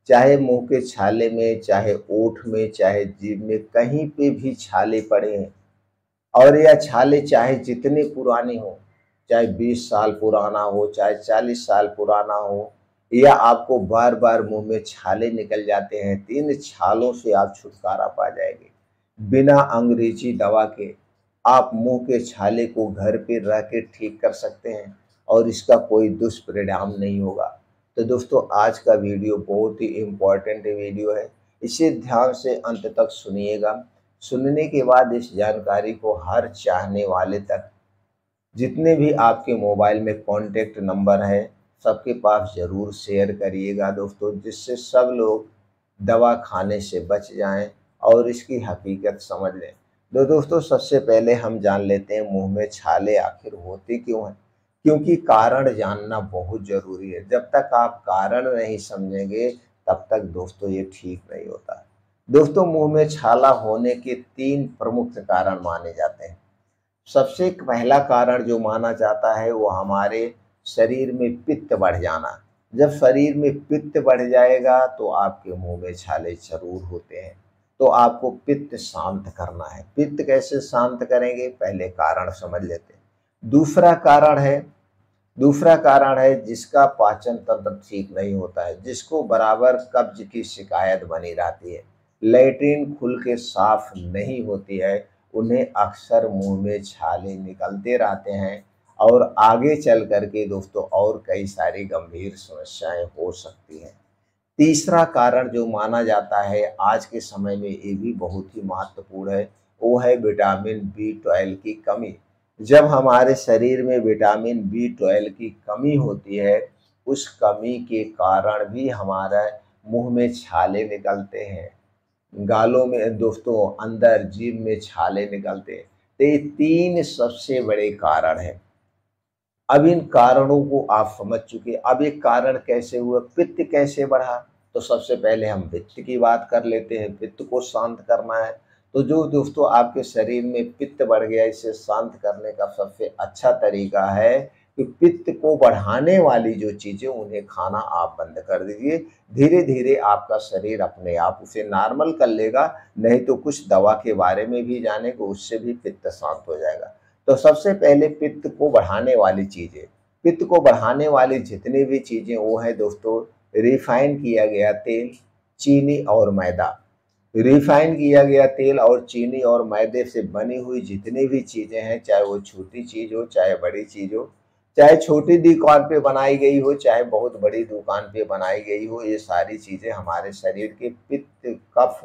चाहे मुंह के छाले में, चाहे ओठ में, चाहे जीभ में, कहीं पे भी छाले पड़े हैं और यह छाले चाहे जितने पुराने हो, चाहे 20 साल पुराना हो, चाहे 40 साल पुराना हो, या आपको बार-बार मुँह में छाले निकल जाते हैं, तो इन छालों से आप छुटकारा पा जाएँगे। बिना अंग्रेजी दवा के आप मुँह के छाले को घर पे रह के ठीक कर सकते हैं और इसका कोई दुष्परिणाम नहीं होगा। तो दोस्तों, आज का वीडियो बहुत ही इम्पोर्टेंट वीडियो है, इसे ध्यान से अंत तक सुनिएगा। सुनने के बाद इस जानकारी को हर चाहने वाले तक, जितने भी आपके मोबाइल में कॉन्टैक्ट नंबर है, सबके पास ज़रूर शेयर करिएगा दोस्तों, जिससे सब लोग दवा खाने से बच जाएं और इसकी हकीकत समझ लें। तो दोस्तों, सबसे पहले हम जान लेते हैं मुंह में छाले आखिर होते क्यों हैं, क्योंकि कारण जानना बहुत ज़रूरी है। जब तक आप कारण नहीं समझेंगे तब तक दोस्तों ये ठीक नहीं होता है। दोस्तों, मुंह में छाला होने के 3 प्रमुख कारण माने जाते हैं। सबसे पहला कारण जो माना जाता है वो हमारे शरीर में पित्त बढ़ जाना। जब शरीर में पित्त बढ़ जाएगा तो आपके मुंह में छाले ज़रूर होते हैं। तो आपको पित्त शांत करना है। पित्त कैसे शांत करेंगे, पहले कारण समझ लेते हैं। दूसरा कारण है जिसका पाचन तंत्र ठीक नहीं होता है, जिसको बराबर कब्ज की शिकायत बनी रहती है, लैट्रिन खुल के साफ नहीं होती है, उन्हें अक्सर मुंह में छाले निकलते रहते हैं और आगे चल करके दोस्तों और कई सारी गंभीर समस्याएं हो सकती हैं। तीसरा कारण जो माना जाता है आज के समय में, ये भी बहुत ही महत्वपूर्ण है, वो है विटामिन बी 12 की कमी। जब हमारे शरीर में विटामिन बी 12 की कमी होती है, उस कमी के कारण भी हमारा मुंह में छाले निकलते हैं, गालों में दोस्तों, अंदर जीभ में छाले निकलते हैं। तो ये 3 सबसे बड़े कारण हैं। अब इन कारणों को आप समझ चुके, अब ये कारण कैसे हुआ, पित्त कैसे बढ़ा, तो सबसे पहले हम पित्त की बात कर लेते हैं। पित्त को शांत करना है तो जो दोस्तों आपके शरीर में पित्त बढ़ गया, इसे शांत करने का सबसे अच्छा तरीका है कि पित्त को बढ़ाने वाली जो चीज़ें उन्हें खाना आप बंद कर दीजिए। धीरे धीरे आपका शरीर अपने आप उसे नॉर्मल कर लेगा, नहीं तो कुछ दवा के बारे में भी जाने को, उससे भी पित्त शांत हो जाएगा। तो सबसे पहले पित्त को बढ़ाने वाली चीज़ें, पित्त को बढ़ाने वाली जितनी भी चीज़ें वो है दोस्तों, रिफाइन किया गया तेल, चीनी और मैदा। रिफाइन किया गया तेल और चीनी और मैदे से बनी हुई जितनी भी चीज़ें हैं, चाहे वो छोटी चीज़ हो चाहे बड़ी चीज़ हो, चाहे छोटी दुकान पे बनाई गई हो चाहे बहुत बड़ी दुकान पे बनाई गई हो, ये सारी चीज़ें हमारे शरीर के पित्त, कफ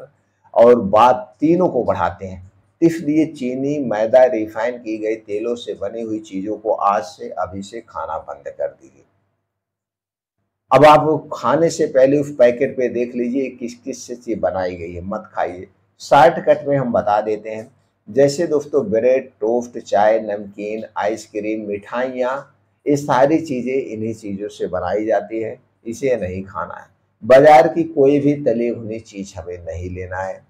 और वात तीनों को बढ़ाते हैं। इसलिए चीनी, मैदा, रिफाइन की गई तेलों से बनी हुई चीज़ों को आज से अभी से खाना बंद कर दीजिए। अब आप खाने से पहले उस पैकेट पे देख लीजिए किस किस से चीज़ बनाई गई है, मत खाइए। शॉर्टकट में हम बता देते हैं, जैसे दोस्तों ब्रेड, टोस्ट, चाय, नमकीन, आइसक्रीम, मिठाइयाँ, ये सारी चीज़ें इन्हीं चीज़ों से बनाई जाती है, इसे नहीं खाना है। बाजार की कोई भी तली भुनी चीज़ हमें नहीं लेना है।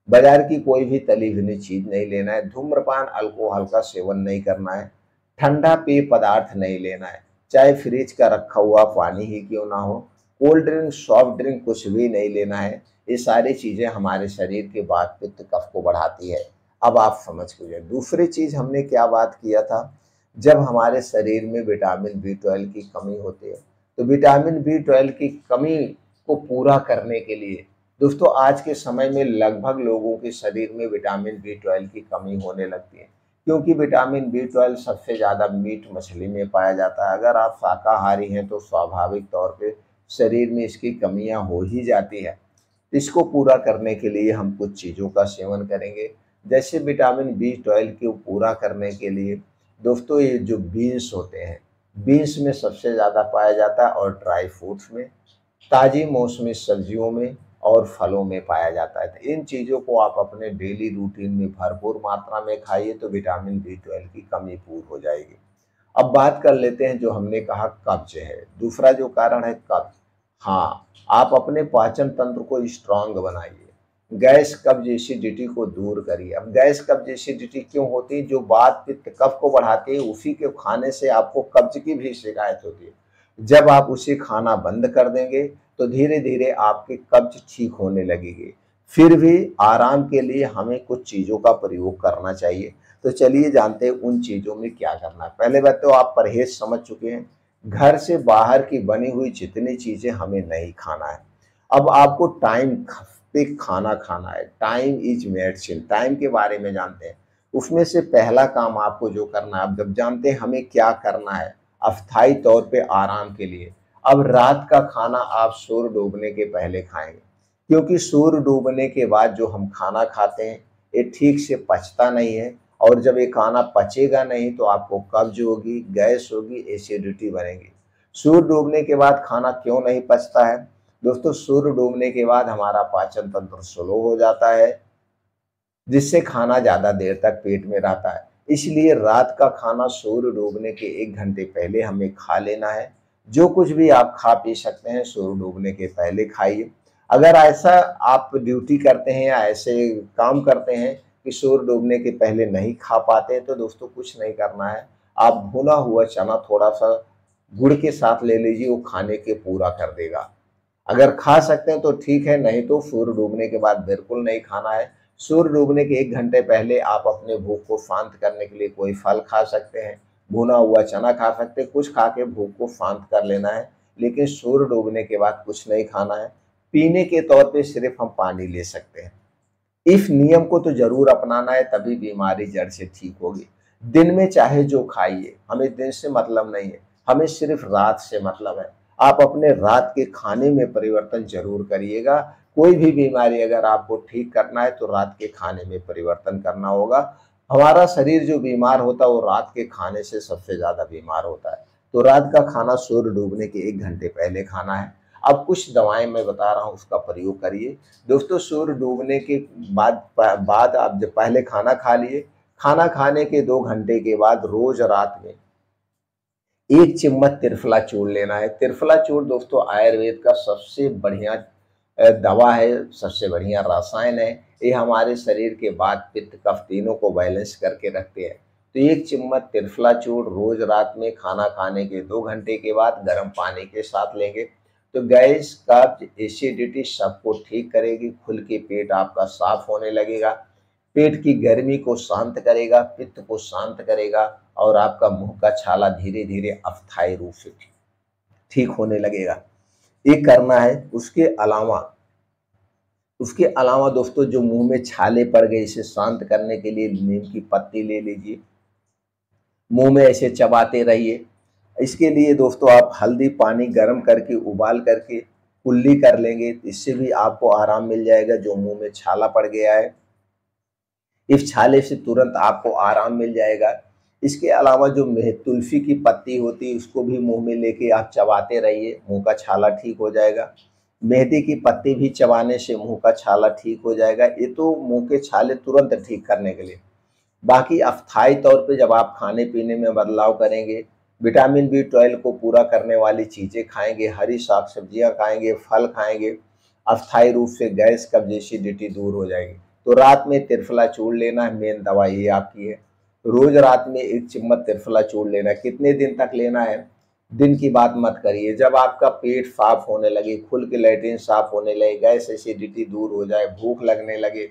बाजार की कोई भी तली भुनी चीज़ नहीं लेना है। धूम्रपान, अल्कोहल का सेवन नहीं करना है। ठंडा पेय पदार्थ नहीं लेना है, चाहे फ्रिज का रखा हुआ पानी ही क्यों ना हो। कोल्ड ड्रिंक, सॉफ्ट ड्रिंक कुछ भी नहीं लेना है। ये सारी चीज़ें हमारे शरीर के वात, पित्त, कफ को बढ़ाती है। अब आप समझ लीजिए दूसरी चीज़ हमने क्या बात किया था, जब हमारे शरीर में विटामिन बी 12 की कमी होती है, तो विटामिन बी 12 की कमी को पूरा करने के लिए दोस्तों आज के समय में लगभग लोगों के शरीर में विटामिन बी 12 की कमी होने लगती है, क्योंकि विटामिन बी 12 सबसे ज़्यादा मीट मछली में पाया जाता है। अगर आप शाकाहारी हैं तो स्वाभाविक तौर पे शरीर में इसकी कमियां हो ही जाती है। इसको पूरा करने के लिए हम कुछ चीज़ों का सेवन करेंगे, जैसे विटामिन बी 12 को पूरा करने के लिए दोस्तों ये जो बीन्स होते हैं, बीन्स में सबसे ज़्यादा पाया जाता है और ड्राई फ्रूट्स में, ताज़ी मौसमी सब्जियों में और फलों में पाया जाता है। तो इन चीज़ों को आप अपने डेली रूटीन में भरपूर मात्रा में खाइए तो विटामिन बी 12 की कमी पूरी हो जाएगी। अब बात कर लेते हैं जो हमने कहा कब्ज है, दूसरा जो कारण है कब्ज। हाँ, आप अपने पाचन तंत्र को स्ट्रांग बनाइए, गैस, कब्ज, एसिडिटी को दूर करिए। अब गैस, कब्ज, एसिडिटी क्यों होती है, जो वात, पित्त, कफ को बढ़ाती है, उसी के खाने से आपको कब्ज की भी शिकायत होती है। जब आप उसे खाना बंद कर देंगे तो धीरे धीरे आपके कब्ज ठीक होने लगेगी। फिर भी आराम के लिए हमें कुछ चीज़ों का प्रयोग करना चाहिए। तो चलिए जानते हैं उन चीज़ों में क्या करना है। पहले बात तो आप परहेज समझ चुके हैं। घर से बाहर की बनी हुई जितनी चीज़ें हमें नहीं खाना है। अब आपको टाइम पे खाना खाना है। टाइम इज मेडिसिन, टाइम के बारे में जानते हैं। उसमें से पहला काम आपको जो करना है, अब जब जानते हैं हमें क्या करना है अस्थायी तौर पे आराम के लिए। अब रात का खाना आप सूर्य डूबने के पहले खाएंगे, क्योंकि सूर्य डूबने के बाद जो हम खाना खाते हैं ये ठीक से पचता नहीं है, और जब ये खाना पचेगा नहीं तो आपको कब्ज होगी, गैस होगी, एसिडिटी बनेगी। सूर्य डूबने के बाद खाना क्यों नहीं पचता है दोस्तों? सूर्य डूबने के बाद हमारा पाचन तंत्र स्लो हो जाता है, जिससे खाना ज़्यादा देर तक पेट में रहता है। इसलिए रात का खाना सूर्य डूबने के 1 घंटे पहले हमें खा लेना है। जो कुछ भी आप खा पी सकते हैं सूर्य डूबने के पहले खाइए। अगर ऐसा आप ड्यूटी करते हैं या ऐसे काम करते हैं कि सूर्य डूबने के पहले नहीं खा पाते हैं तो दोस्तों कुछ नहीं करना है। आप भुना हुआ चना थोड़ा-सा गुड़ के साथ ले लीजिए, वो खाने के पूरा कर देगा। अगर खा सकते हैं तो ठीक है, नहीं तो सूर्य डूबने के बाद बिल्कुल नहीं खाना है। सूर्य डूबने के 1 घंटे पहले आप अपने भूख को शांत करने के लिए कोई फल खा सकते हैं, भुना हुआ चना खा सकते हैं, कुछ खा के भूख को शांत कर लेना है, लेकिन सूर्य डूबने के बाद कुछ नहीं खाना है। पीने के तौर पे सिर्फ हम पानी ले सकते हैं। इस नियम को तो जरूर अपनाना है, तभी बीमारी जड़ से ठीक होगी। दिन में चाहे जो खाइए, हमें दिन से मतलब नहीं है, हमें सिर्फ रात से मतलब है। आप अपने रात के खाने में परिवर्तन जरूर करिएगा। कोई भी बीमारी अगर आपको ठीक करना है तो रात के खाने में परिवर्तन करना होगा। हमारा शरीर जो बीमार होता है वो रात के खाने से सबसे ज्यादा बीमार होता है। तो रात का खाना सूर्य डूबने के 1 घंटे पहले खाना है। अब कुछ दवाएं मैं बता रहा हूँ, उसका प्रयोग करिए। दोस्तों सूर्य डूबने के बाद आप जब पहले खाना खा लिए, खाना खाने के 2 घंटे के बाद रोज रात में 1 चम्मच त्रिफला चूर्ण लेना है। त्रिफला चूर्ण दोस्तों आयुर्वेद का सबसे बढ़िया दवा है, सबसे बढ़िया रसायन है। ये हमारे शरीर के वात पित्त कफ तीनों को बैलेंस करके रखते हैं। तो 1 चम्मच त्रिफला चूर्ण रोज रात में खाना खाने के 2 घंटे के बाद गर्म पानी के साथ लेंगे तो गैस कब्ज एसिडिटी सबको ठीक करेगी। खुल के पेट आपका साफ होने लगेगा, पेट की गर्मी को शांत करेगा, पित्त को शांत करेगा, और आपका मुंह का छाला धीरे धीरे अस्थायी रूप से ठीक होने लगेगा। ये करना है। उसके अलावा दोस्तों जो मुंह में छाले पड़ गए इसे शांत करने के लिए नीम की पत्ती ले लीजिए, मुंह में ऐसे चबाते रहिए। इसके लिए दोस्तों आप हल्दी पानी गर्म करके उबाल करके कुल्ली कर लेंगे, इससे भी आपको आराम मिल जाएगा। जो मुंह में छाला पड़ गया है इस छाले से तुरंत आपको आराम मिल जाएगा। इसके अलावा जो तुलसी की पत्ती होती है उसको भी मुंह में लेके आप चबाते रहिए, मुंह का छाला ठीक हो जाएगा। मेहंदी की पत्ती भी चबाने से मुंह का छाला ठीक हो जाएगा। ये तो मुंह के छाले तुरंत ठीक करने के लिए। बाकी अस्थायी तौर पे जब आप खाने पीने में बदलाव करेंगे, विटामिन B12 को पूरा करने वाली चीज़ें खाएंगे, हरी साग सब्जियाँ खाएंगे, फल खाएंगे, अस्थायी रूप से गैस कब्ज एसिडिटी दूर हो जाएगी। तो रात में त्रिफला चूर्ण लेना है, मेन दवा ये आपकी है। रोज रात में 1 चम्मच त्रिफला चूर्ण लेना है। कितने दिन तक लेना है? दिन की बात मत करिए, जब आपका पेट साफ होने लगे, खुल के लैट्रिन साफ होने लगे, गैस एसिडिटी दूर हो जाए, भूख लगने लगे,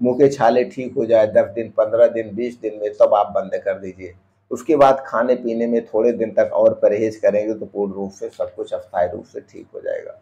मुंह के छाले ठीक हो जाए 10 दिन 15 दिन 20 दिन में, तब आप बंद कर दीजिए। उसके बाद खाने पीने में थोड़े दिन तक और परहेज करेंगे तो पूर्ण रूप से सब कुछ अस्थायी रूप से ठीक हो जाएगा।